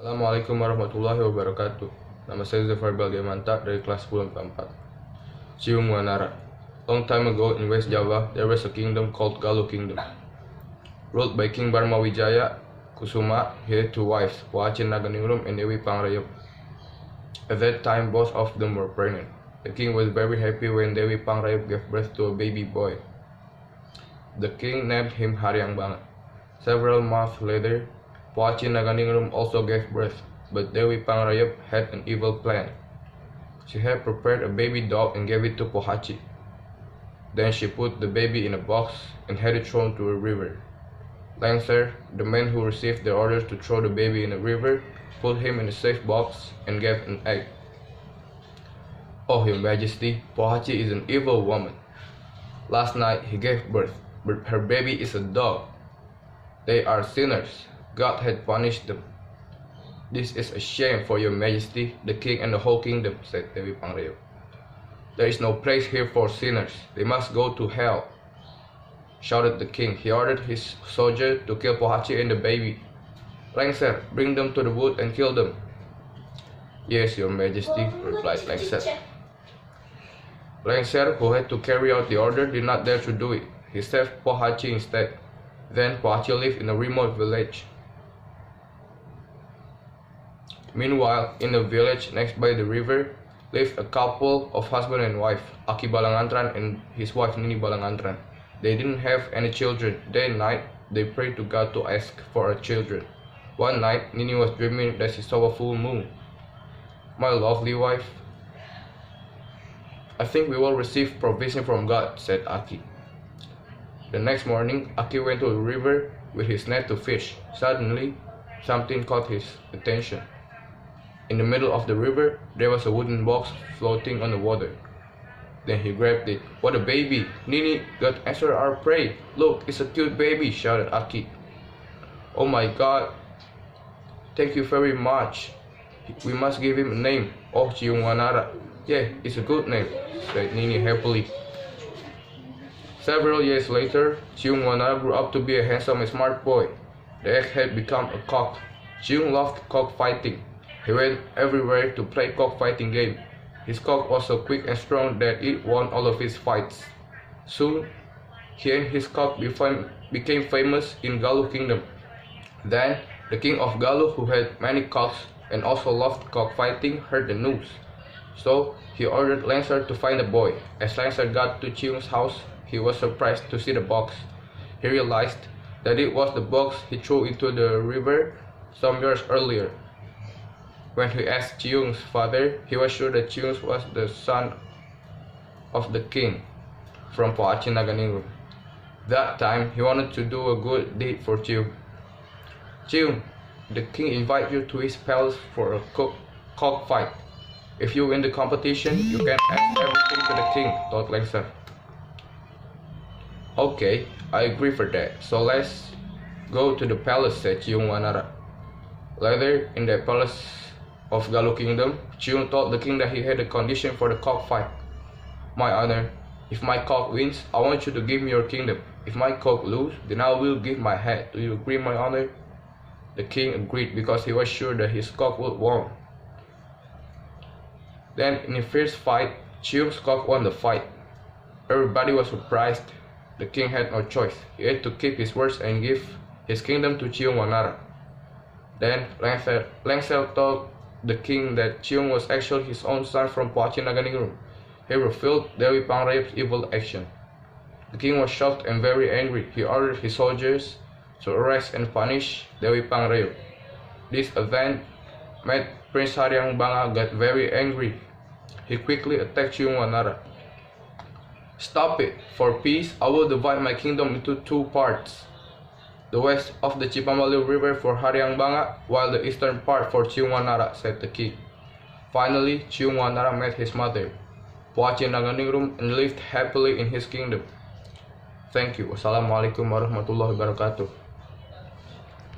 Assalamualaikum warahmatullahi wabarakatuh. Nama saya Ziofari Baldi Amanta dari kelas 10 MIPA 4. Cium Wanara. Long time ago in West Java, there was a kingdom called Galuh Kingdom. Ruled by King Barmawijaya Kusuma, he had two wives, Poachin Naganingrum and Dewi Pangrayap. At that time, both of them were pregnant. The king was very happy when Dewi Pangrayap gave birth to a baby boy. The king named him Haryang Banga. Several months later, Poachin Naganingrum also gave birth, but Dewi Pangrayap had an evil plan. She had prepared a baby dog and gave it to Pohaci. Then she put the baby in a box and had it thrown to a river. Lancer, the man who received the orders to throw the baby in the river, put him in a safe box and gave an egg. "Oh, Your Majesty, Pohaci is an evil woman. Last night he gave birth, but her baby is a dog. They are sinners. God had punished them." "This is a shame for Your Majesty, the king and the whole kingdom," said Dewi Pangrayap. "There is no place here for sinners. They must go to hell," shouted the king. He ordered his soldier to kill Pohaci and the baby. "Lancer, bring them to the wood and kill them." "Yes, Your Majesty," replied Lancer. Lancer, who had to carry out the order, did not dare to do it. He saved Pohaci instead. Then Pohaci lived in a remote village. Meanwhile, in a village next by the river, lived a couple of husband and wife, Aki Balangantran and his wife Nini Balangantran. They didn't have any children. Day and night, they prayed to God to ask for children. One night, Nini was dreaming that she saw a full moon. "My lovely wife, I think we will receive provision from God," said Aki. The next morning, Aki went to the river with his net to fish. Suddenly, something caught his attention. In the middle of the river, there was a wooden box floating on the water. Then he grabbed it. "What a baby! Nini, God answered our prayer. Look, it's a cute baby," shouted Aki. "Oh my God! Thank you very much. We must give him a name. Oh, Cium Wanara." "Yeah, it's a good name," said Nini happily. Several years later, Cium Wanara grew up to be a handsome and smart boy. The egg had become a cock. Cium loved cockfighting. He went everywhere to play cockfighting game. His cock was so quick and strong that it won all of his fights. Soon, he and his cock became famous in Galuh Kingdom. Then, the king of Galuh, who had many cocks and also loved cockfighting, heard the news. So, he ordered Lancer to find the boy. As Lancer got to Cium's house, he was surprised to see the box. He realized that it was the box he threw into the river some years earlier. When he asked Cium's father, he was sure that Cium was the son of the king from Poachin Naganingrum. That time, he wanted to do a good deed for Cium. "Cium, the king invites you to his palace for a cockfight. If you win the competition, you can ask everything to the king," thought Lancer. "Okay, I agree for that. So let's go to the palace," said Cium Wanara. Later, in the palace of Galuh Kingdom, Cium told the king that he had a condition for the cockfight. "My honor, if my cock wins, I want you to give me your kingdom. If my cock loses, then I will give my head. Do you agree, my honor?" The king agreed because he was sure that his cock would win. Then, in a fierce fight, Cium's cock won the fight. Everybody was surprised. The king had no choice. He had to keep his words and give his kingdom to Cium Wanara. Then, Lancer told the king that Cium was actually his own son from Poachin Naganingrum. He revealed Dewi Pangrayap's evil action. The king was shocked and very angry. He ordered his soldiers to arrest and punish Dewi Pangrayap. This event made Prince Haryang Banga get very angry. He quickly attacked Cium Wanara. "Stop it! For peace, I will divide my kingdom into two parts. The west of the Cipamaliu River for Haryang Banga, while the eastern part for Cium Wanara," said the king. Finally, Cium Wanara met his mother, Poachin Naganingrum, and lived happily in his kingdom. Thank you. Wassalamualaikum warahmatullahi wabarakatuh.